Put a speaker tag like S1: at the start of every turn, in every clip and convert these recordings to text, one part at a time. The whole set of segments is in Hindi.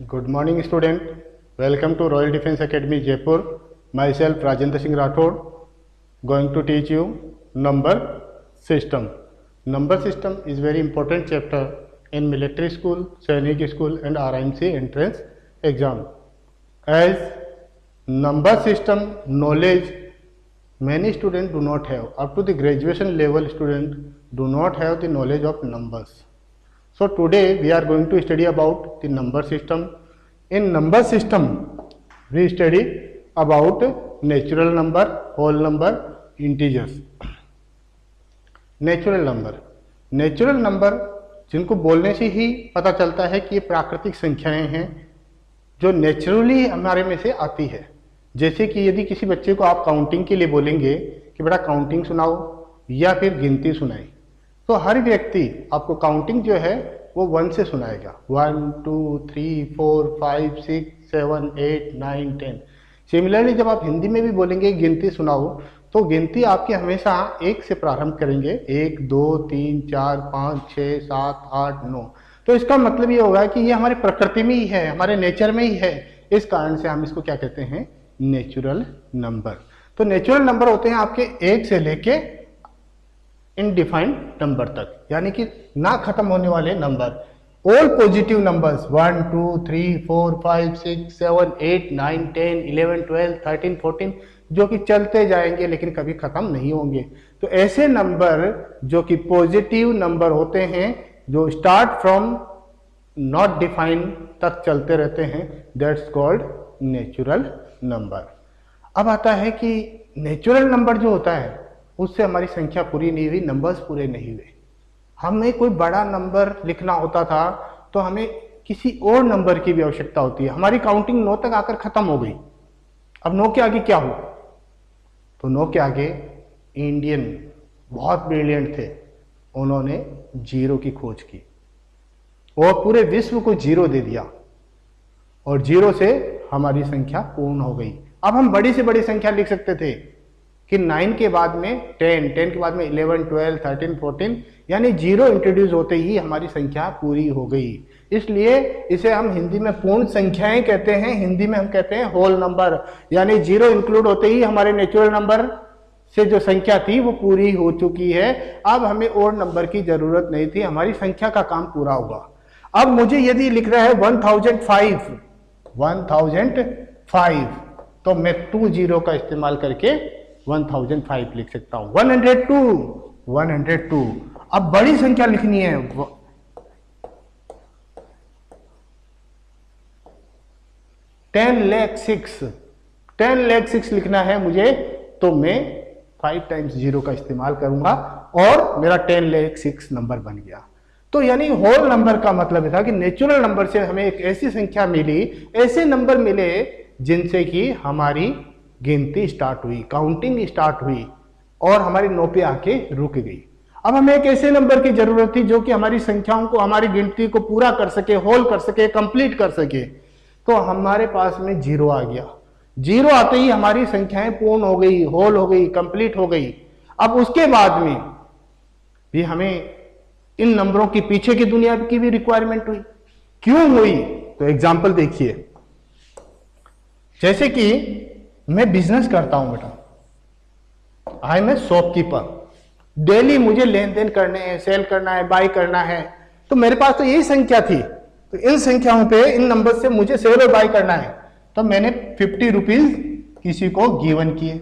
S1: Good morning, student. Welcome to Royal Defence Academy, Jaipur. Myself, Rajendra Singh Rathod, going to teach you number system. Number system is very important chapter in military school, Sainik school, and RIMC entrance exam. As number system knowledge, many students do not have. Up to the graduation level, students do not have the knowledge of numbers. So today we are going to study about the number system. In number system, we study about natural number, whole number, integers. Natural number जिनको बोलने से ही पता चलता है कि ये प्राकृतिक संख्याएं हैं जो नेचुरली हमारे में से आती है। जैसे कि यदि किसी बच्चे को आप काउंटिंग के लिए बोलेंगे कि बेटा काउंटिंग सुनाओ या फिर गिनती सुनाई, तो हर व्यक्ति आपको काउंटिंग जो है वो 1 से सुनाएगा। 1 2 3 4 5 6 7 8 9 10। सिमिलरली जब आप हिंदी में भी बोलेंगे गिनती सुनाओ, तो गिनती आपकी हमेशा 1 से प्रारंभ करेंगे। 1 2 3 4 5 6 7 8 9। तो इसका मतलब ये होगा कि ये हमारी प्रकृति में ही है, हमारे नेचर में ही है। इस कारण से हम इसको क्या कहते हैं, नेचुरल नंबर। तो नेचुरल नंबर होते हैं आपके 1 से लेके इनडिफाइंड नंबर तक, यानी कि ना खत्म होने वाले नंबर। ऑल पॉजिटिव नंबर्स 1 2 3 4 5 6 7 8 9 10 11 12 13 14 जो कि चलते जाएंगे लेकिन कभी खत्म नहीं होंगे। तो ऐसे नंबर जो कि पॉजिटिव नंबर होते हैं, जो स्टार्ट फ्रॉम नॉट डिफाइंड तक चलते रहते हैं, दैट्स कॉल्ड नेचुरल नंबर। अब आता है कि नेचुरल नंबर जो होता है उससे हमारी संख्या पूरी नहीं हुई, नंबर्स पूरे नहीं हुए। हमें कोई बड़ा नंबर लिखना होता था तो हमें किसी और नंबर की भी आवश्यकता होती है। हमारी काउंटिंग 9 तक आकर खत्म हो गई। अब 9 के आगे क्या हो? तो 9 के आगे इंडियन बहुत ब्रिलियंट थे, उन्होंने 0 की खोज की और पूरे विश्व को 0 दे दिया और 0 से हमारी संख्या पूर्ण हो गई। अब हम बड़ी से बड़ी संख्या लिख सकते थे कि 9 के बाद में 10, 10 के बाद में 11, 12, 13, 14, यानी 0 इंट्रोड्यूस होते ही हमारी संख्या पूरी हो गई। इसलिए इसे हम हिंदी में पूर्ण संख्याएं कहते हैं, हिंदी में हम कहते हैं होल नंबर। यानी 0 इंक्लूड होते ही हमारे नेचुरल नंबर से जो संख्या थी वो पूरी हो चुकी है। अब हमें और नंबर की जरूरत नहीं थी, हमारी संख्या का काम पूरा होगा। अब मुझे यदि लिख रहा है 1005, तो मैं 20 का इस्तेमाल करके 1005 लिख सकता हूं। 102। अब बड़ी संख्या लिखनी है, 10 लाख 6 लिखना है मुझे, तो मैं 5 टाइम्स 0 का इस्तेमाल करूंगा और मेरा 10 लाख 6 नंबर बन गया। तो यानी होल नंबर का मतलब था कि नेचुरल नंबर से हमें एक ऐसी संख्या मिली, ऐसे नंबर मिले जिनसे कि हमारी गिनती स्टार्ट हुई, काउंटिंग स्टार्ट हुई और हमारी 9 पे आके रुक गई। अब हमें एक ऐसे नंबर की जरूरत थी जो कि हमारी संख्याओं को, हमारी गिनती को पूरा कर सके, होल कर सके, कंप्लीट कर सके। तो हमारे पास में 0 आ गया। 0 आते ही हमारी संख्याएं पूर्ण हो गई, होल हो गई, कंप्लीट हो गई। अब उसके बाद में भी हमें इन नंबरों के पीछे की दुनिया की भी रिक्वायरमेंट हुई। क्यों हुई? तो एग्जाम्पल देखिए। जैसे कि मैं बिजनेस करता हूं बेटा, I am a shopkeeper. Daily मुझे लेन देन करने हैं, सेल करना है, बाय करना है। तो मेरे पास तो यही संख्या थी, तो इन संख्याओं पे, इन नंबर से मुझे सेल और बाय करना है। तो मैंने 50 रुपीज किसी को गिवन किए।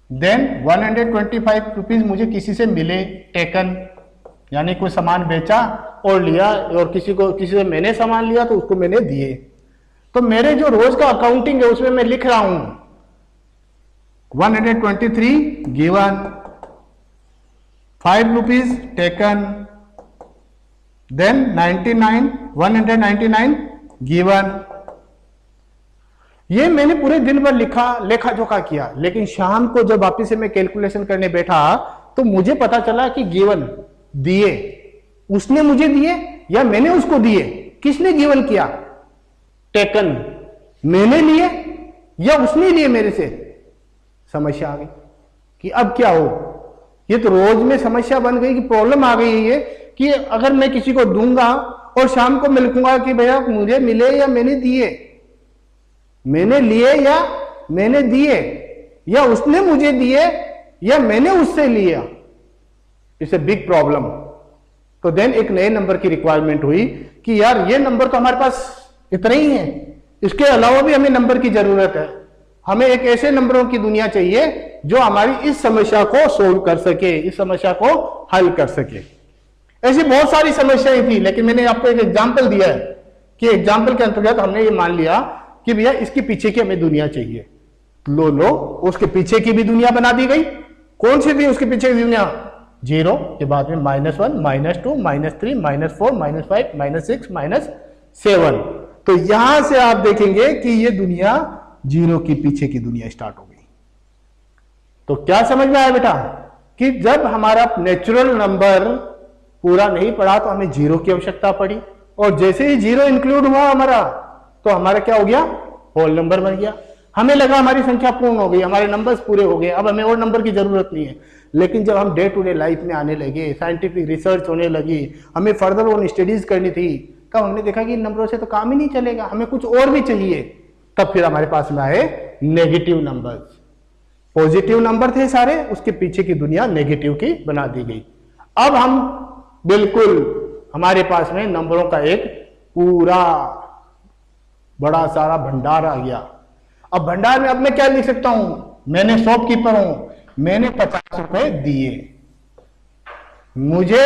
S1: देन 125 रुपीज मुझे किसी से मिले, टेकन, यानी कोई सामान बेचा और लिया, और किसी से मैंने सामान लिया तो उसको मैंने दिए। तो मेरे जो रोज का अकाउंटिंग है उसमें मैं लिख रहा हूं 123 given, 5 rupees taken, then 199 given. ये मैंने पूरे दिन भर लिखा, लेखा जोखा किया। लेकिन शाम को जब वापिस से मैं कैलकुलेशन करने बैठा तो मुझे पता चला कि गिवन दिए उसने मुझे दिए या मैंने उसको दिए। किसने गिवन किया? टेकन मैंने लिए या उसने लिए मेरे से? समस्या आ गई कि अब क्या हो। ये तो रोज में समस्या बन गई कि प्रॉब्लम आ गई है कि अगर मैं किसी को दूंगा और शाम को मैं लिखूंगा कि भैया मुझे मिले या मैंने दिए, मैंने लिए या मैंने दिए, या उसने मुझे दिए या मैंने उससे लिया, इट्स ए बिग प्रॉब्लम। तो देन एक नए नंबर की रिक्वायरमेंट हुई कि यार ये नंबर तो हमारे पास इतना ही है, इसके अलावा भी हमें नंबर की जरूरत है। हमें एक ऐसे नंबरों की दुनिया चाहिए जो हमारी इस समस्या को सोल्व कर सके, इस समस्या को हल कर सके। ऐसी बहुत सारी समस्याएं थी, लेकिन मैंने आपको एक एग्जाम्पल दिया है कि एग्जाम्पल के अंतर्गत हमने ये मान लिया कि भैया इसके पीछे की हमें दुनिया चाहिए। लो उसके पीछे की भी दुनिया बना दी गई। कौन सी थी उसके पीछे की दुनिया? 0 के बाद में -1, -2, -3, -4, -5, -6, -7। तो यहां से आप देखेंगे कि ये दुनिया 0 के पीछे की दुनिया स्टार्ट हो गई। तो क्या समझ में आया बेटा कि जब हमारा नेचुरल नंबर पूरा नहीं पड़ा तो हमें 0 की आवश्यकता पड़ी, और जैसे ही 0 इंक्लूड हुआ हमारा, तो हमारा क्या हो गया? होल नंबर बन गया। हमें लगा हमारी संख्या पूर्ण हो गई, हमारे नंबर्स पूरे हो गए, अब हमें और नंबर की जरूरत नहीं है। लेकिन जब हम डे टू डे लाइफ में आने लगे, साइंटिफिक रिसर्च होने लगी, हमें फर्दर ऑन स्टडीज करनी थी, तब हमने देखा कि इन नंबरों से तो काम ही नहीं चलेगा, हमें कुछ और भी चाहिए। तब फिर हमारे पास में आए नेगेटिव नंबर्स। पॉजिटिव नंबर थे सारे, उसके पीछे की दुनिया नेगेटिव की बना दी गई। अब हम बिल्कुल हमारे पास में नंबरों का एक पूरा बड़ा सारा भंडार आ गया। अब भंडार में अब मैं क्या लिख सकता हूं? मैंने शॉपकीपर हूं, मैंने 50 रुपए दिए, मुझे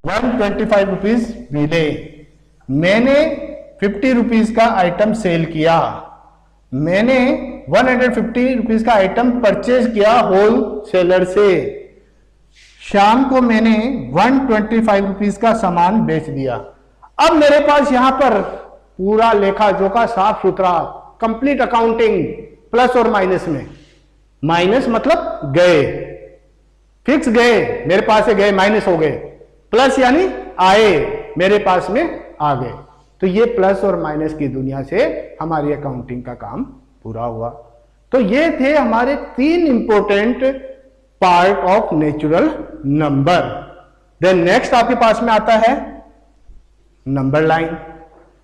S1: 125 रुपीज मिले, मैंने 50 रुपीज का आइटम सेल किया, मैंने 150 रुपीज का आइटम परचेज किया होल सेलर से, शाम को मैंने 125 रुपीज का सामान बेच दिया। अब मेरे पास यहां पर पूरा लेखा जोखा साफ सुथरा कंप्लीट अकाउंटिंग, प्लस और माइनस में। माइनस मतलब गए, फिक्स गए, मेरे पास से गए, माइनस हो गए, प्लस यानी आए, मेरे पास में आ गए। तो ये प्लस और माइनस की दुनिया से हमारी अकाउंटिंग का काम पूरा हुआ। तो ये थे हमारे 3 important part of natural number. Then next आपके पास में आता है नंबर लाइन।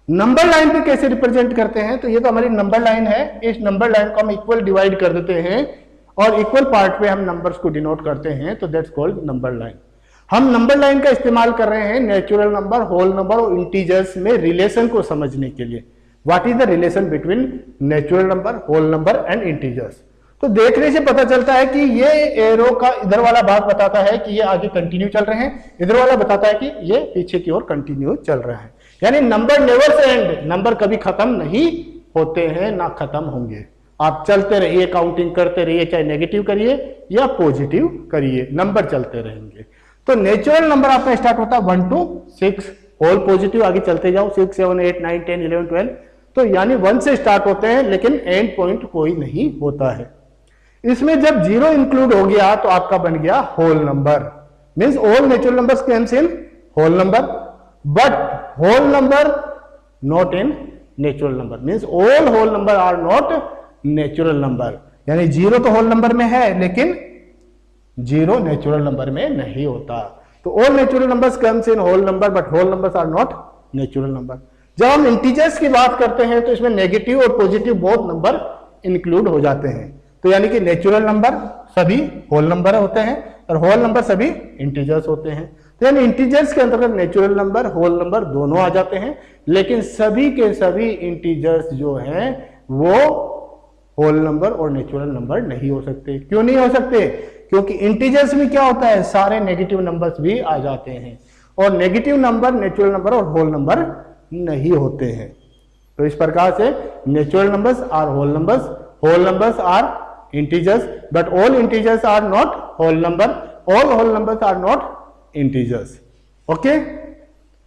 S1: नंबर लाइन पे कैसे रिप्रेजेंट करते हैं? तो ये तो हमारी नंबर लाइन है, इस नंबर लाइन को हम इक्वल डिवाइड कर देते हैं और इक्वल पार्ट पे हम नंबर्स को डिनोट करते हैं, तो दैट्स कॉल्ड नंबर लाइन। हम नंबर लाइन का इस्तेमाल कर रहे हैं नेचुरल नंबर, होल नंबर और इंटीजर्स में रिलेशन को समझने के लिए। What is the relation between natural number, whole number and integers? तो देखने से पता चलता है कि ये एरो का इधर वाला भाग बताता है कि ये आगे कंटिन्यू चल रहे हैं, इधर वाला बताता है कि ये पीछे की ओर कंटिन्यू चल रहा है। यानी नंबर नेवर एंड, नंबर कभी खत्म नहीं होते हैं, ना खत्म होंगे। आप चलते रहिए, काउंटिंग करते रहिए, चाहे नेगेटिव करिए या पॉजिटिव करिए, नंबर चलते रहेंगे। तो नेचुरल नंबर आपका स्टार्ट होता है 1 to 6, होल पॉजिटिव आगे चलते जाओ 6, 7, 8, 9, 10, 11, 12। तो यानी 1 से स्टार्ट होते हैं, लेकिन एंड पॉइंट कोई नहीं होता है। इसमें जब 0 इंक्लूड हो गया तो आपका बन गया whole number. Means all natural numbers comes in whole number, but whole number not in natural number. Means all whole number are not natural number. यानी 0 तो होल नंबर में है, लेकिन 0 नेचुरल नंबर में नहीं होता। तो all natural numbers comes in whole number, but whole numbers are not natural number. जब हम इंटीजर्स की बात करते हैं तो इसमें नेगेटिव और पॉजिटिव बोथ नंबर इंक्लूड हो जाते हैं। तो यानी कि नेचुरल नंबर सभी होल नंबर होते हैं और होल नंबर सभी इंटीजर्स होते हैं। तो यानी इंटीजर्स के अंतर्गत नेचुरल नंबर, होल नंबर दोनों आ जाते हैं, लेकिन सभी के सभी इंटीजर्स जो हैं वो होल नंबर और नेचुरल नंबर नहीं हो सकते। क्यों नहीं हो सकते? क्योंकि इंटीजर्स में क्या होता है, सारे नेगेटिव नंबर्स भी आ जाते हैं, और नेगेटिव नंबर नेचुरल नंबर और होल नंबर नहीं होते हैं। तो इस प्रकार से natural numbers are whole numbers are integers, but all integers are not whole number, all whole numbers are not integers. Okay,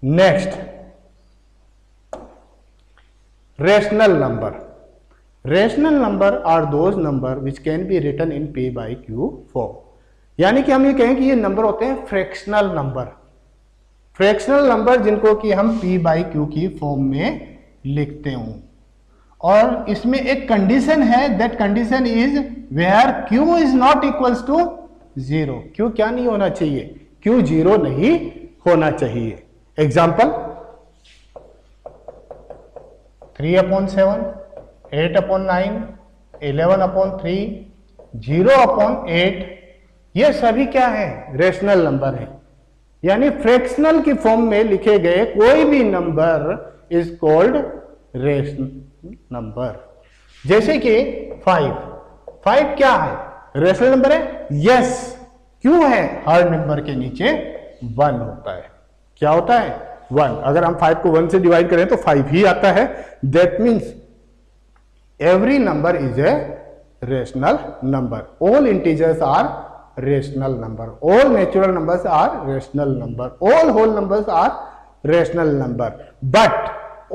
S1: next, rational number. Rational number are those number which can be written in p by q form. यानी कि हम ये कहें कि ये नंबर होते हैं फ्रैक्शनल नंबर। फ्रैक्शनल नंबर जिनको कि हम p by q की फॉर्म में लिखते हूं, और इसमें एक कंडीशन है, that condition is where q is not equals to 0। q क्या नहीं होना चाहिए? q 0 नहीं होना चाहिए। एग्जाम्पल, 3/7, 8/9, 11/3, 0/8, ये सभी क्या है? रेशनल नंबर है। यानी फ्रैक्शनल की फॉर्म में लिखे गए कोई भी number is called rational number. जैसे कि 5 क्या है? रेशनल नंबर है? यस। क्यों है? हर नंबर के नीचे 1 होता है। क्या होता है? 1। अगर हम 5 को 1 से डिवाइड करें तो 5 ही आता है। That means every number is a rational number. All integers are rational number. All natural numbers are rational number. All whole numbers are rational number. But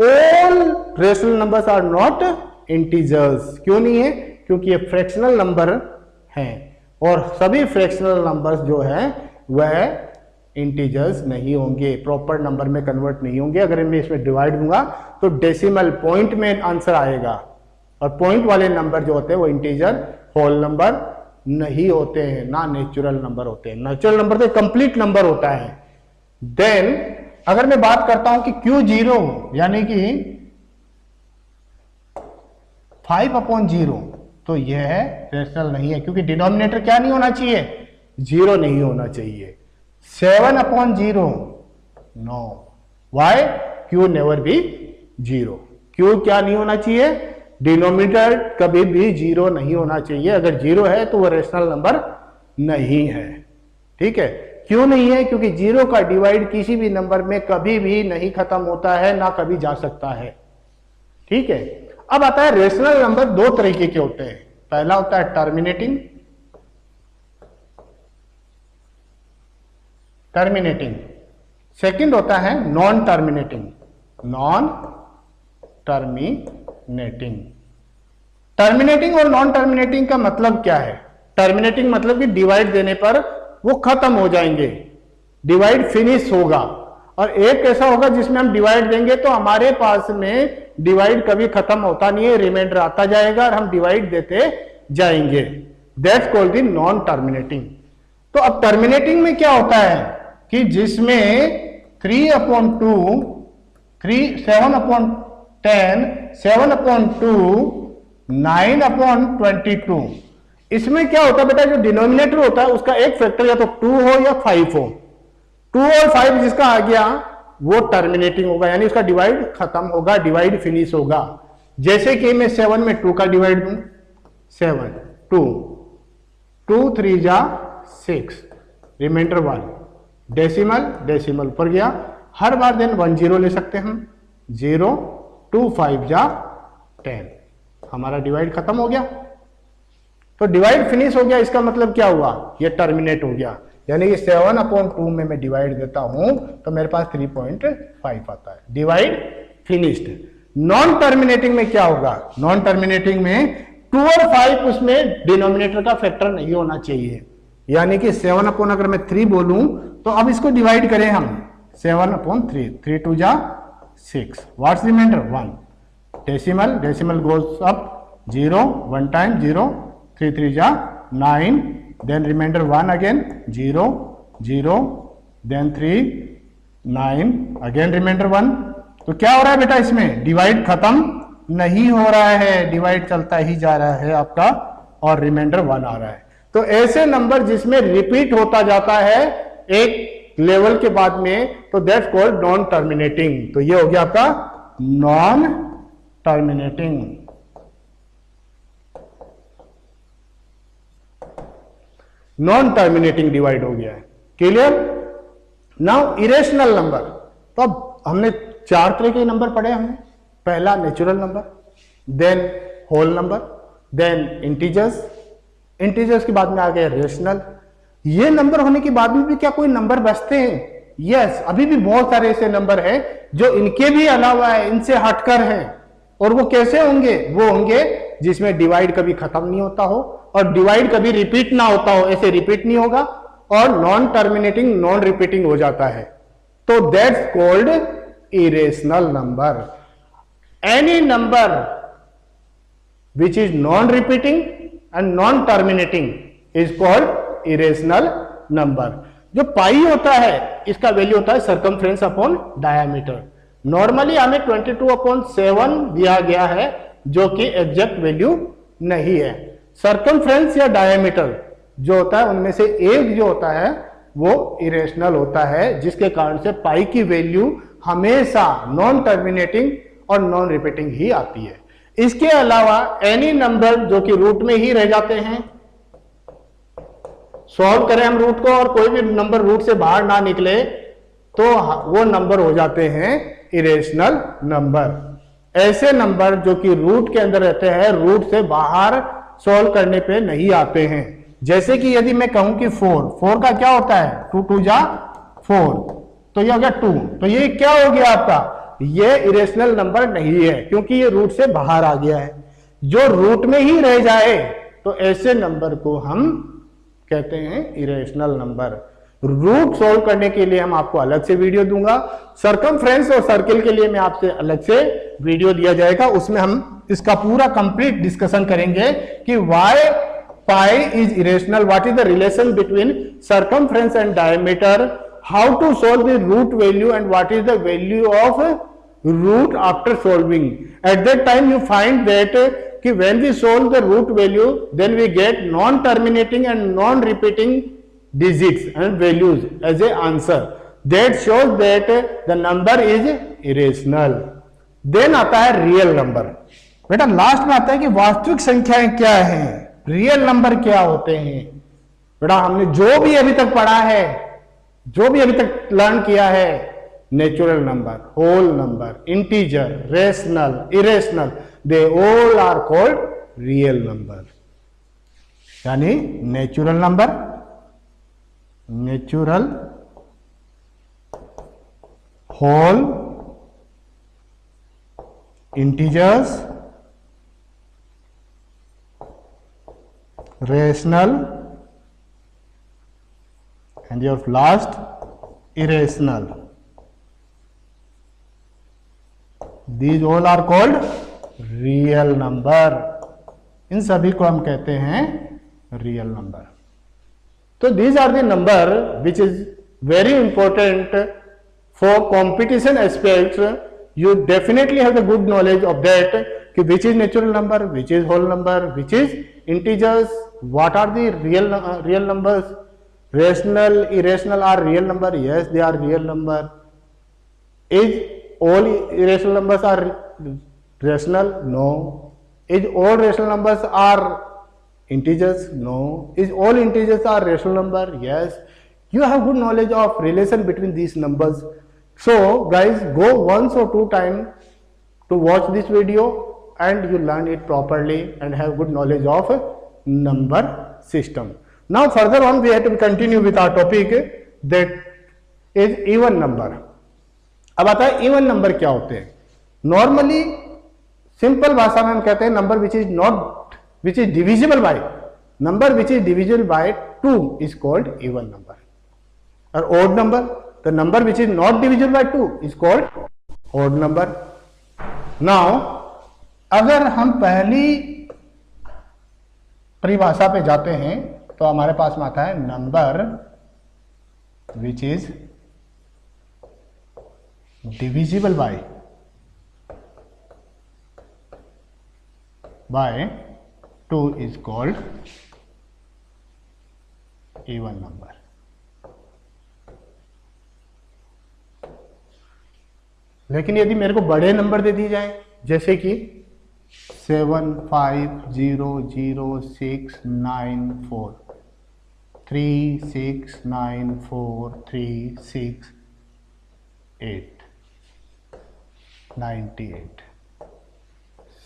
S1: all rational numbers are not integers. क्यों नहीं है? क्योंकि ये फ्रैक्शनल नंबर हैं और सभी फ्रैक्शनल नंबर्स जो हैं वह इंटीजर्स नहीं होंगे, प्रॉपर नंबर में कन्वर्ट नहीं होंगे। अगर मैं इसमें डिवाइड दूंगा तो डेसिमल पॉइंट में आंसर आएगा और पॉइंट वाले नंबर जो होते हैं वो इंटीजर होल नंबर नहीं होते हैं, ना नेचुरल नंबर होते हैं। नेचुरल नंबर तो कंप्लीट नंबर होता है। देन अगर मैं बात करता हूं कि क्यों 0 यानी कि 5/0, तो यह है रेशनल नहीं है क्योंकि डिनोमिनेटर क्या नहीं होना चाहिए? 0 नहीं होना चाहिए। 7/0, no. Why? Q never be 0। Q क्या नहीं होना चाहिए? डिनोमिनेटर कभी भी 0 नहीं होना चाहिए। अगर 0 है तो वह रेशनल नंबर नहीं है। ठीक है? क्यों नहीं है? क्योंकि 0 का डिवाइड किसी भी नंबर में कभी भी नहीं खत्म होता है, ना कभी जा सकता है। ठीक है? अब आता है रेशनल नंबर 2 तरीके के होते हैं। पहला होता है टर्मिनेटिंग, सेकंड होता है नॉन टर्मिनेटिंग, टर्मिनेटिंग और नॉन टर्मिनेटिंग का मतलब क्या है? टर्मिनेटिंग मतलब कि डिवाइड देने पर वो खत्म हो जाएंगे, डिवाइड फिनिश होगा। और एक ऐसा होगा जिसमें हम डिवाइड देंगे तो हमारे पास में डिवाइड कभी खत्म होता नहीं है, रिमाइंडर आता जाएगा और हम डिवाइड देते जाएंगे। That's called the non terminating. तो अब टर्मिनेटिंग में क्या होता है कि जिसमें 3/2, 7/10, 7/2, 9/22, इसमें क्या होता है बेटा? जो डिनोमिनेटर होता है उसका एक फैक्टर या तो 2 हो या 5 हो। 2 और 5 जिसका आ गया वो टर्मिनेटिंग होगा, यानी उसका डिवाइड खत्म होगा, डिवाइड फिनिश होगा। जैसे कि मैं 7 में 2 का डिवाइड दूं, 7, 2, 2 3 जा 6, रिमाइंडर 1, डेसिमल ऊपर गया। हर बार देन 1 0 ले सकते हैं हम, 0, 2 5 जा 10, हमारा डिवाइड खत्म हो गया। तो डिवाइड फिनिश हो गया, इसका मतलब क्या हुआ? ये टर्मिनेट हो गया। यानी कि 7/2 में मैं डिवाइड देता हूं तो मेरे पास 3.5 आता है, डिवाइड फिनिश्ड। नॉन टर्मिनेटिंग में क्या होगा? नॉन टर्मिनेटिंग में 2 और 5 उसमें डिनोमिनेटर का फैक्टर नहीं होना चाहिए। यानी कि 7/, अगर मैं 3 बोलूं तो अब इसको डिवाइड करें हम, 7/3, 3 2 जा 6, what's remainder? 1, decimal goes up, 0 1 time 0, 3 3 जा 9, then remainder 1 again, 0 0, then 3 9, again remainder 1। तो क्या हो रहा है बेटा? इसमें डिवाइड खत्म नहीं हो रहा है, डिवाइड चलता ही जा रहा है आपका और रिमाइंडर 1 आ रहा है। तो ऐसे नंबर जिसमें रिपीट होता जाता है एक लेवल के बाद में, तो दैट्स कॉल्ड नॉन टर्मिनेटिंग। तो ये हो गया आपका non terminating. Non terminating divide हो गया है। क्लियर? Now irrational number. तो अब हमने 4 तरह के नंबर पढ़े हमने। पहला natural number, then whole number, then integers, integers के बाद में आ गए रेशनल। ये नंबर होने के बाद में भी क्या कोई नंबर बचते हैं? यस, अभी भी बहुत सारे ऐसे नंबर हैं जो इनके भी अलावा है, इनसे हटकर हैं। और वो कैसे होंगे? वो होंगे जिसमें डिवाइड कभी खत्म नहीं होता हो और डिवाइड कभी रिपीट ना होता हो, ऐसे रिपीट नहीं होगा और नॉन टर्मिनेटिंग नॉन रिपीटिंग हो जाता है। तो that's called irrational number. Any number which is non repeating and non terminating is called irrational number. जो पाई होता है इसका वैल्यू होता है सर्कमफ्रेंस अपॉन डायामीटर। नॉर्मली हमें 22/7 दिया गया है, जो कि एग्जैक्ट वैल्यू नहीं है। सर्कमफ्रेंस या डायमीटर जो होता है उनमें से एक जो होता है वो इरेशनल होता है, जिसके कारण से पाई की वैल्यू हमेशा नॉन टर्मिनेटिंग और नॉन रिपीटिंग ही आती है। इसके अलावा एनी नंबर जो कि रूट में ही रह जाते हैं, सॉल्व करें हम रूट को और कोई भी नंबर रूट से बाहर ना निकले तो वो नंबर हो जाते हैं इरेशनल नंबर। ऐसे नंबर जो कि रूट के अंदर रहते हैं, रूट से बाहर सॉल्व करने पे नहीं आते हैं। जैसे कि यदि मैं कहूं कि 4 का क्या होता है, 2 2 जा 4, तो ये हो गया 2, तो ये क्या हो गया आपका, ये इरेशनल नंबर नहीं है क्योंकि ये रूट से बाहर आ गया है। जो रूट में ही रह जाए तो ऐसे नंबर को हम कहते हैं इरेशनल नंबर। रूट सॉल्व करने के लिए हम आपको अलग से वीडियो दूंगा, सर्कमफ्रेंस और सर्किल के लिए मैं आपसे अलग से वीडियो दिया जाएगा, उसमें हम इसका पूरा कंप्लीट डिस्कशन करेंगे कि why pi is irrational, what is the relation between circumference and diameter, how to solve the root value and what is the value of root after solving. At that time you find that कि when we solve the root value then we get non terminating and non repeating digits and values as a answer, that shows that the number is irrational. then आता है रियल नंबर। बेटा लास्ट में आता है कि वास्तविक संख्याएं क्या हैं, रियल नंबर क्या होते हैं। बेटा हमने जो भी अभी तक पढ़ा है, जो भी अभी तक लर्न किया है, natural number, whole number, integer, rational, irrational, they all are called real number। यानी natural number, natural, whole, integers, rational and your last irrational, these all are called real number. इन सभी को हम कहते हैं रियल नंबर। तो these are the number which is very important for competition aspects. You definitely have the good knowledge of that कि which is natural number, which is whole number, which is integers, what are the real numbers, rational, irrational are real number, yes they are real number. Is all irrational numbers are rational? No. Is all rational numbers are integers? No. Is all integers are rational number? Yes. You have good knowledge of relation between these numbers. So guys, go once or two times to watch this video and you learn it properly and have good knowledge of number system. Now further on we have to continue with our topic that is even number. अब आता है इवन नंबर क्या होते हैं। नॉर्मली सिंपल भाषा में हम कहते हैं number which is divisible by, number which is divisible by 2 is called even number. और odd number, the number which is not divisible by 2 is called odd number. Now अगर हम पहली परिभाषा पे जाते हैं तो हमारे पास में आता है number which is divisible by 2 is called even number। लेकिन यदि मेरे को बड़े नंबर दे दिए जाए जैसे कि 7500694 369436 98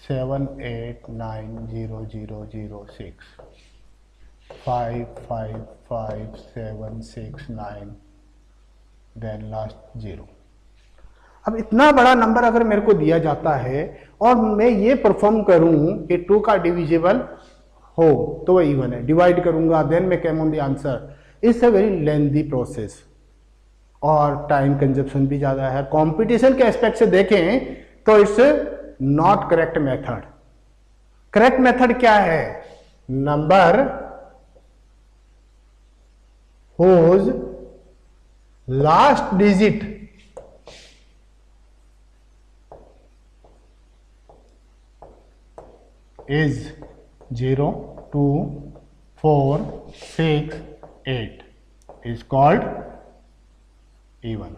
S1: 789006 555769 देन लास्ट 0। अब इतना बड़ा नंबर अगर मेरे को दिया जाता है और मैं ये परफॉर्म करूं कि 2 का डिविजिबल हो तो वह इवन है, डिवाइड करूंगा देन मैं came on the answer. It's a very lengthy process और टाइम कंजप्शन भी ज्यादा है। कंपटीशन के एस्पेक्ट से देखें तो it's not correct method. Correct method क्या है, number whose last digit is 0, 2, 4, 6, 8 is called even।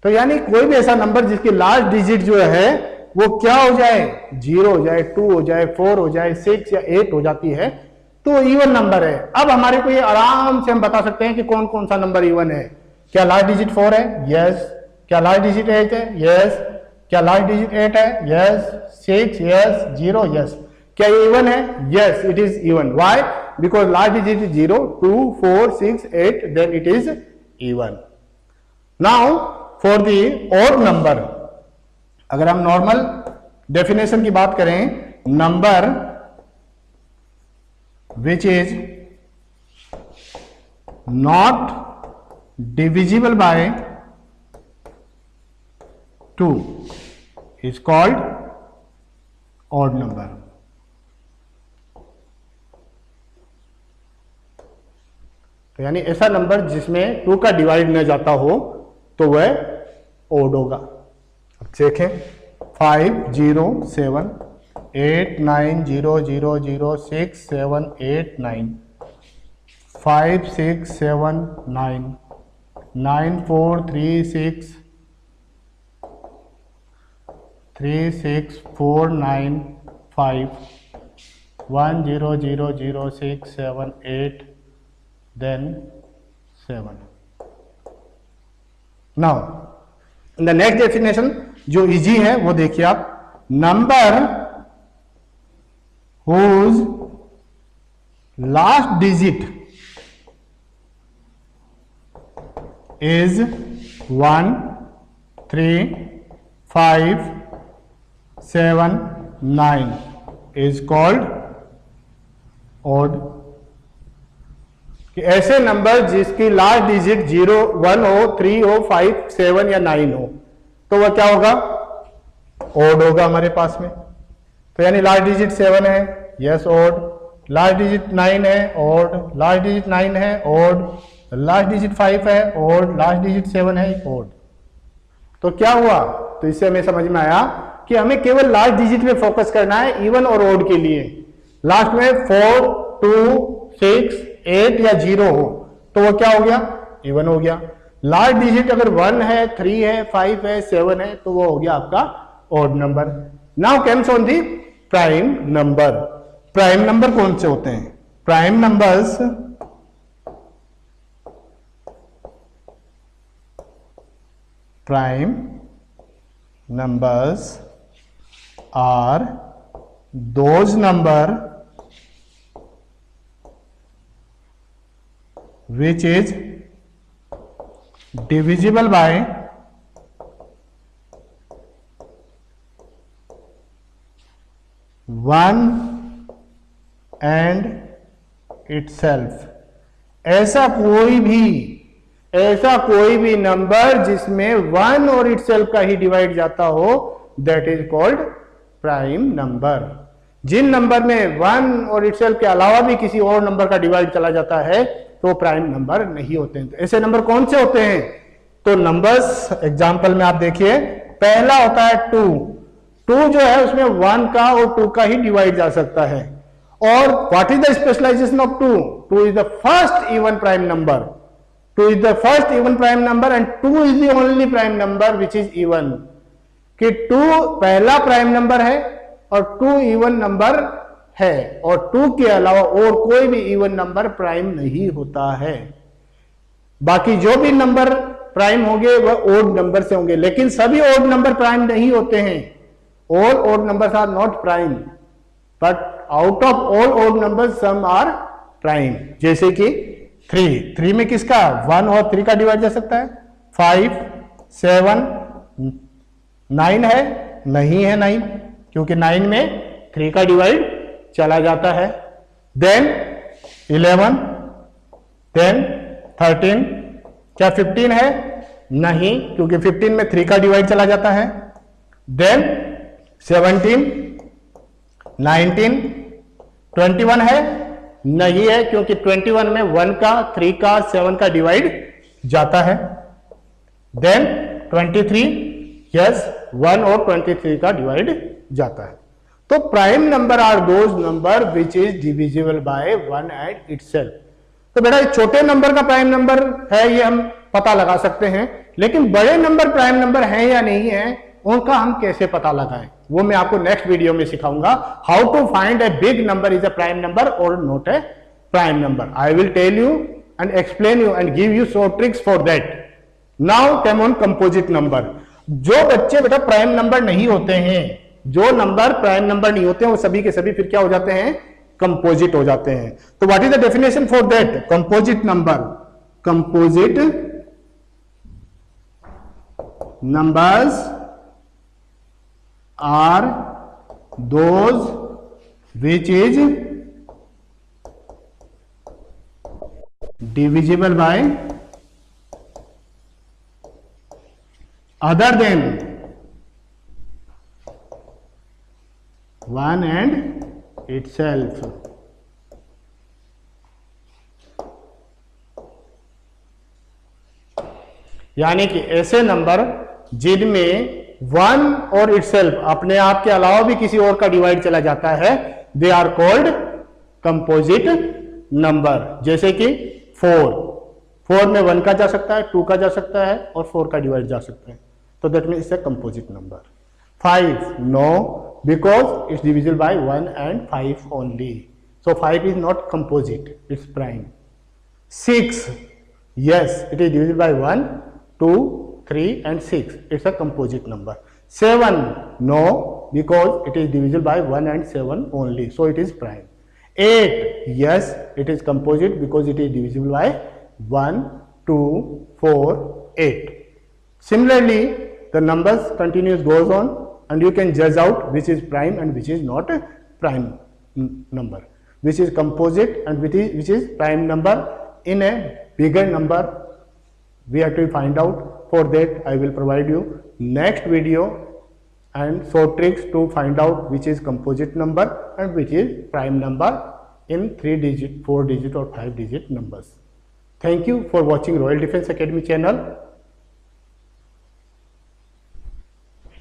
S1: तो यानी कोई भी ऐसा नंबर जिसकी लास्ट डिजिट जो है वो क्या हो जाए, 0 हो जाए, 2 हो जाए, 4 हो जाए, 6 या 8 हो जाती है तो इवन नंबर है। अब हमारे को ये आराम से हम बता सकते हैं कि कौन कौन सा नंबर इवन है। क्या लास्ट डिजिट 4 है? यस। क्या लास्ट डिजिट 8 है? यस। क्या लास्ट डिजिट 8 है? यस। 6, यस। 0, यस। क्या ये इवन है? Yes, it is even. Why? Because last digit is 0, 2, 4, 6, 8, then it is even. Now for the odd number, अगर हम नॉर्मल डेफिनेशन की बात करें, number which is not divisible by 2 is called odd number. तो यानी ऐसा नंबर जिसमें 2 का डिवाइड न जाता हो तो वह ऑड होगा। अब देखें 5 0 7 8 9 0 0 0 6 7 8 9 5 6 7 9 9 4 3 6 3 6 4 9 5 1 0 0 0 6 7 8 then 7। Now the next definition जो इजी है वो देखिए आप, number whose last digit is 1 3 5 7 9 is called odd. कि ऐसे नंबर जिसकी लास्ट डिजिट 0 1 हो, 3 हो, 5 7 या 9 हो तो वह क्या होगा, ऑड होगा हमारे पास में। तो यानी लास्ट डिजिट 7 है, यस ऑड। लास्ट डिजिट 9 है, ऑड। लास्ट डिजिट 9 है, ऑड। लास्ट डिजिट 5 है, ऑड। लास्ट डिजिट 7 है, ऑड। तो क्या हुआ, तो इससे हमें समझ में आया कि हमें केवल लास्ट डिजिट में फोकस करना है इवन और ऑड के लिए। लास्ट में 4 2 6 8 या 0 हो तो वो क्या हो गया, इवन हो गया। लास्ट डिजिट अगर 1 है, 3 है, 5 है, 7 है तो वो हो गया आपका odd number. Now comes on the prime number. Prime number कौन से होते हैं? Prime numbers prime numbers are those number which is divisible by 1 and itself। ऐसा कोई भी नंबर जिसमें 1 और इटसेल्फ का ही डिवाइड जाता हो that is called prime number. जिन नंबर में 1 और इटसेल्फ के अलावा भी किसी और नंबर का डिवाइड चला जाता है तो प्राइम नंबर नहीं होते हैं। तो ऐसे नंबर कौन से होते हैं? तो नंबर्स एग्जांपल में आप देखिए, पहला होता है 2। 2 जो है उसमें 1 का और 2 का ही डिवाइड जा सकता है। और what is the specialization of 2? 2 is the first even prime number. 2 is the first even prime number and 2 is the only prime number which is even. कि 2 पहला प्राइम नंबर है और 2 इवन नंबर है और 2 के अलावा और कोई भी इवन नंबर प्राइम नहीं होता है। बाकी जो भी नंबर प्राइम होंगे वह ओड नंबर से होंगे, लेकिन सभी ओड नंबर प्राइम नहीं होते हैं। All odd numbers are not prime, but out of all odd numbers some are prime. जैसे कि 3 में किसका 1 और 3 का डिवाइड जा सकता है। 5 7 9 है, नहीं है 9, क्योंकि 9 में 3 का डिवाइड चला जाता है। देन 11, देन 13, क्या 15 है? नहीं, क्योंकि 15 में 3 का डिवाइड चला जाता है। देन 17, 19, 21 है? नहीं है, क्योंकि 21 में 1 का, 3 का, 7 का डिवाइड जाता है। देन 23, यस 1 और 23 का डिवाइड जाता है। तो prime number are those number which is divisible by 1 and itself. तो बेटा छोटे नंबर का प्राइम नंबर है ये हम पता लगा सकते हैं, लेकिन बड़े नंबर प्राइम नंबर हैं या नहीं है उनका हम कैसे पता लगाएं, वो मैं आपको नेक्स्ट वीडियो में सिखाऊंगा। How to find a big number is a prime number और not a prime number. I will tell you and explain you and give you short tricks for that. Now come on composite number. जो बच्चे बेटा प्राइम नंबर नहीं होते हैं, जो नंबर प्राइम नंबर नहीं होते हैं, वो सभी के सभी फिर क्या हो जाते हैं, कंपोजिट हो जाते हैं। तो what is the definition for that? Composite number, composite numbers are those which is divisible by other than 1 and itself। यानी कि ऐसे नंबर जिनमें 1 और itself अपने आप के अलावा भी किसी और का डिवाइड चला जाता है, they are called composite number. जैसे कि 4 में 1 का जा सकता है, 2 का जा सकता है और 4 का डिवाइड जा सकता है, तो that means it's a composite number. 5 no, because it's divisible by 1 and 5 only, so 5 is not composite, it's prime. 6 yes, it is divisible by 1, 2, 3 and 6, it's a composite number। 7 no, because it is divisible by 1 and 7 only, so it is prime। 8 yes, it is composite because it is divisible by 1, 2, 4, 8। Similarly, the numbers continues goes on and you can judge out which is prime and which is not a prime number, which is composite and which is prime number in a bigger number we have to find out. For that I will provide you next video and short tricks to find out which is composite number and which is prime number in 3 digit, 4 digit or 5 digit numbers। Thank you for watching Royal Defense Academy channel।